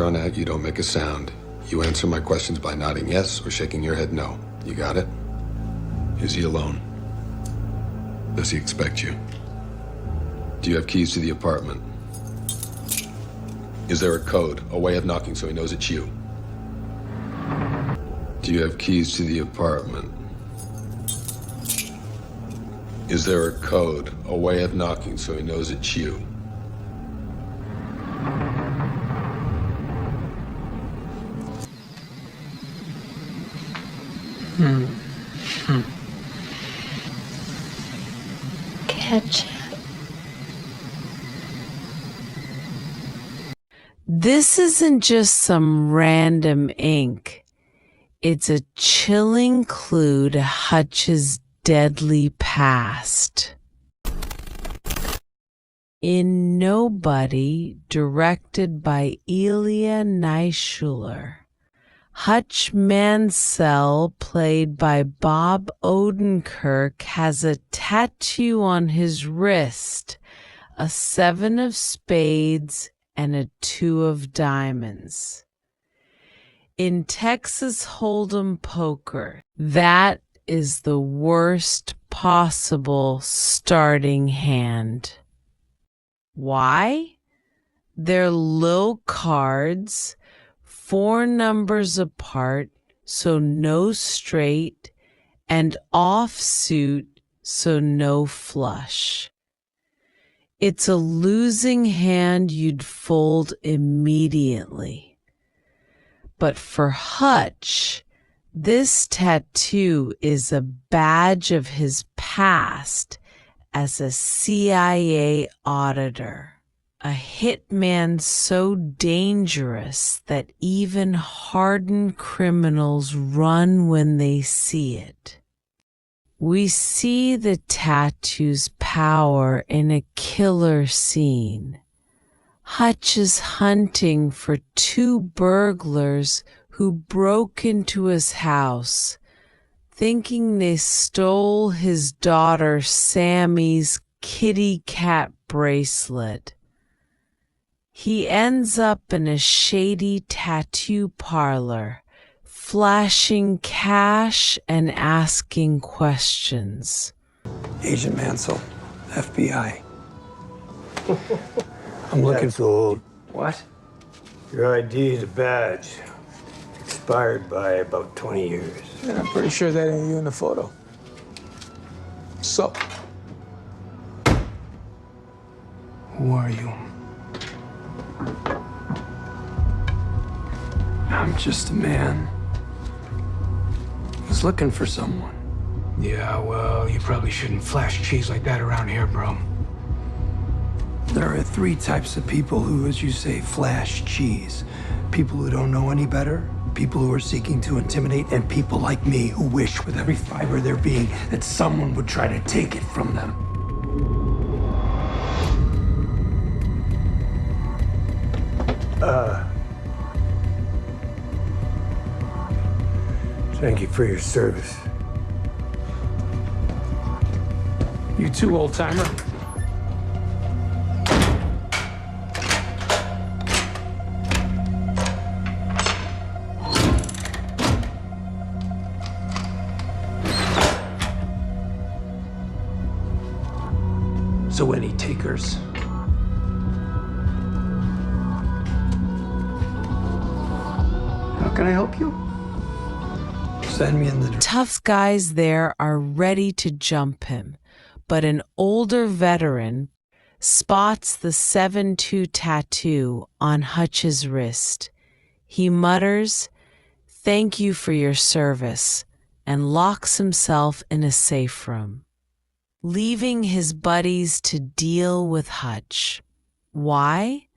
here on out, you don't make a sound. You answer my questions by nodding yes or shaking your head no. You got it? Is he alone? Does he expect you? Do you have keys to the apartment? Is there a code, a way of knocking so he knows it's you? Do you have keys to the apartment? Is there a code, a way of knocking so he knows it's you? Ketchup. This isn't just some random ink. It's a chilling clue to Hutch's deadly past. In Nobody, directed by Elia Neischuler, Hutch Mansell, played by Bob Odenkirk, has a tattoo on his wrist, a 7 of spades and a 2 of diamonds. In Texas Hold'em poker, that is the worst possible starting hand. Why? They're low cards, 4 numbers apart, so no straight, and offsuit, so no flush. It's a losing hand you'd fold immediately. But for Hutch, this tattoo is a badge of his past as a CIA auditor. A hitman so dangerous that even hardened criminals run when they see it. We see the tattoo's power in a killer scene. Hutch is hunting for 2 burglars who broke into his house, thinking they stole his daughter Sammy's kitty cat bracelet. He ends up in a shady tattoo parlor, flashing cash and asking questions. Agent Mansell, FBI. I'm looking That's old. What? Your ID is a badge. Expired by about 20 years. Yeah, I'm pretty sure that ain't you in the photo. So, who are you? I'm just a man who's looking for someone. Yeah, well, you probably shouldn't flash cheese like that around here, bro. There are 3 types of people who, as you say, flash cheese. People who don't know any better, people who are seeking to intimidate, and people like me who wish with every fiber of their being that someone would try to take it from them. Thank you for your service. You too, old-timer. So any takers? How can I help you? Send me in the... Tough guys there are ready to jump him, but an older veteran spots the 7-2 tattoo on Hutch's wrist. He mutters, "Thank you for your service," and locks himself in a safe room, leaving his buddies to deal with Hutch. Why?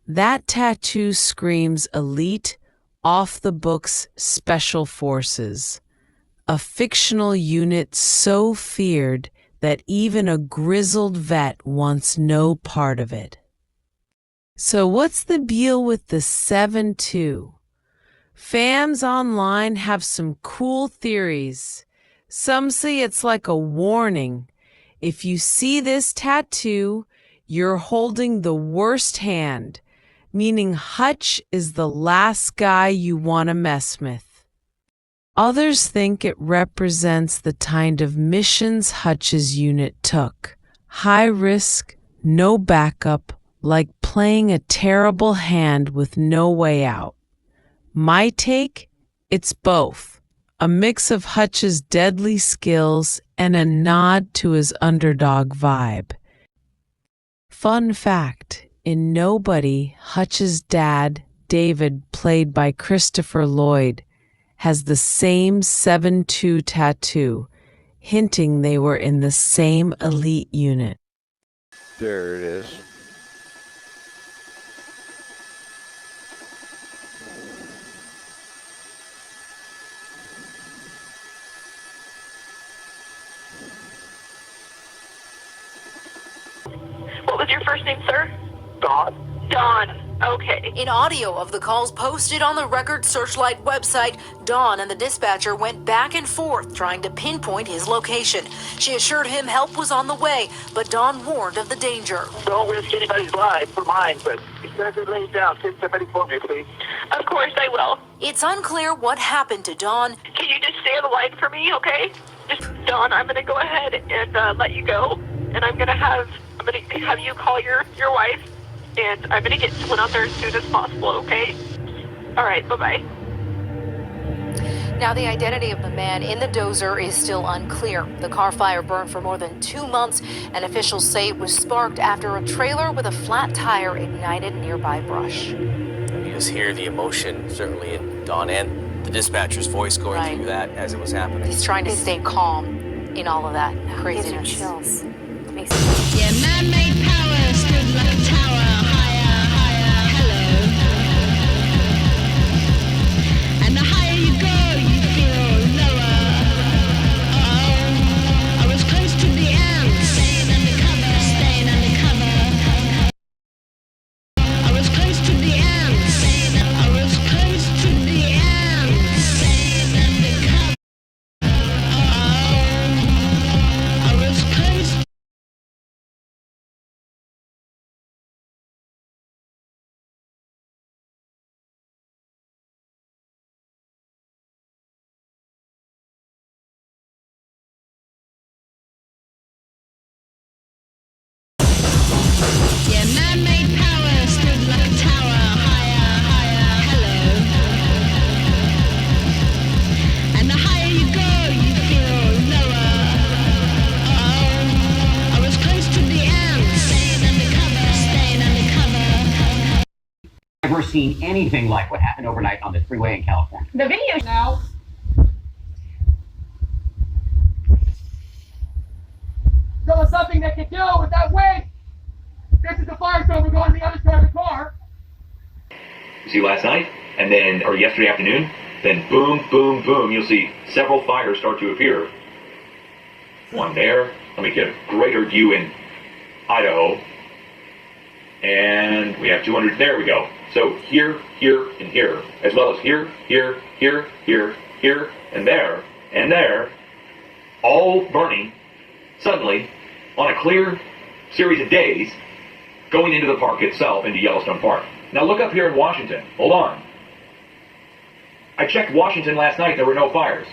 That tattoo screams elite, off-the-books special forces, a fictional unit so feared that even a grizzled vet wants no part of it. So what's the deal with the 7-2? Fans online have some cool theories. Some say it's like a warning. If you see this tattoo, you're holding the worst hand, meaning Hutch is the last guy you want to mess with. Others think it represents the kind of missions Hutch's unit took. High risk, no backup, like playing a terrible hand with no way out. My take? It's both. A mix of Hutch's deadly skills and a nod to his underdog vibe. Fun fact, in Nobody, Hutch's dad, David, played by Christopher Lloyd, has the same 7-2 tattoo, hinting they were in the same elite unit. There it is. What was your first name, sir? Don. Don. Okay. In audio of the calls posted on the Record Searchlight website, Dawn and the dispatcher went back and forth trying to pinpoint his location. She assured him help was on the way, but Dawn warned of the danger. Don't risk anybody's life or mine, but if you guys are laying down, send somebody for me, please. Of course I will. It's unclear what happened to Dawn. Can you just stay on the line for me, okay? Just, Don, I'm gonna go ahead and let you go, and I'm gonna have you call your wife, and I'm gonna get someone out there as soon as possible, okay? All right, bye-bye. Now, the identity of the man in the dozer is still unclear. The car fire burned for more than 2 months, and officials say it was sparked after a trailer with a flat tire ignited nearby brush. You just hear the emotion, certainly in Dawn and the dispatcher's voice going through that as it was happening. He's trying to stay calm in all of that craziness. Chills. Yeah, man-made power stood like a tower, higher, higher, hello. And the higher you go, you feel lower. Oh, I was close to the end, staying undercover, staying undercover. I was close to the end, I was close to the end, staying undercover. Oh, I was close. Yeah, man-made power stood like a tower, higher, higher, hello. And the higher you go, you feel lower. Oh, I was close to the end, staying undercover, staying undercover. Never seen anything like what happened overnight on the freeway in California. The video now. There was something they could do with that wind. This is the firestorm. We're going to the other side of the car. See last night, and then, or yesterday afternoon, then boom, boom, boom, you'll see several fires start to appear. One there. Let me get a greater view in Idaho. And we have 200. There we go. So here, here, and here, as well as here, here, here, here, here, and there, all burning suddenly on a clear series of days, going into the park itself, into Yellowstone Park. Now look up here in Washington. Hold on. I checked Washington last night. There were no fires.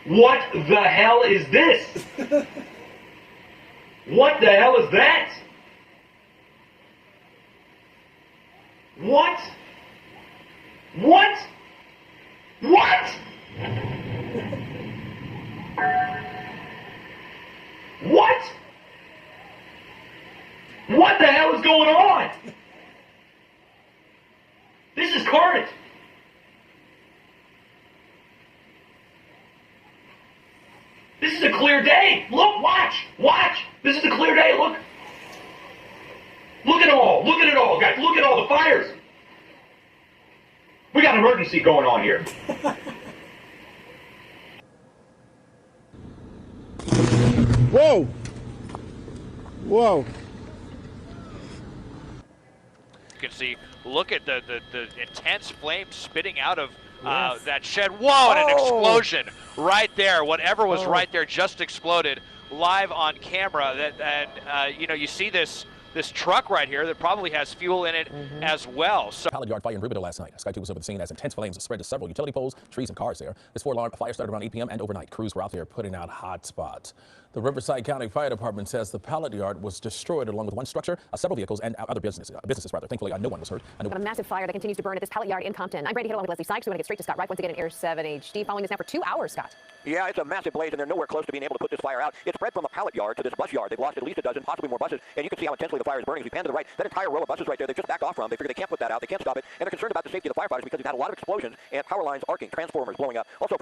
What the hell is this? What the hell is that? What? What? What? What? What the hell is going on? This is current. This is a clear day. Look, watch, watch. This is a clear day. Look. Look at all. Look at it all, guys. Look at all the fires. We got an emergency going on here. Whoa! Whoa! You can see, look at the intense flames spitting out of that shed. Whoa, and an explosion right there. Whatever was right there just exploded. live on camera. And you know, you see this truck right here that probably has fuel in it as well. So Pallet yard fire in Rubidoux last night. Sky 2 was over the scene as intense flames spread to several utility poles, trees, and cars there. This 4-alarm fire started around 8 p.m. and overnight. Crews were out there putting out hot spots. The Riverside County Fire Department says the pallet yard was destroyed along with one structure, several vehicles, and other businesses. Thankfully, no one was hurt. A massive fire that continues to burn at this pallet yard in Compton. I'm Brandy Hill along with Leslie Sykes. We want to get straight to Scott Wright once again in Air 7 HD. Following this now for 2 hours, Scott. Yeah, it's a massive blaze, and they're nowhere close to being able to put this fire out. It's spread from a pallet yard to this bus yard. They've lost at least a dozen, possibly more buses, and you can see how intensely the fire is burning. As we pan to the right, that entire row of buses right there, they just backed off from. They figure they can't put that out. They can't stop it, and they're concerned about the safety of the firefighters because they've had a lot of explosions and power lines arcing, transformers blowing up. Also.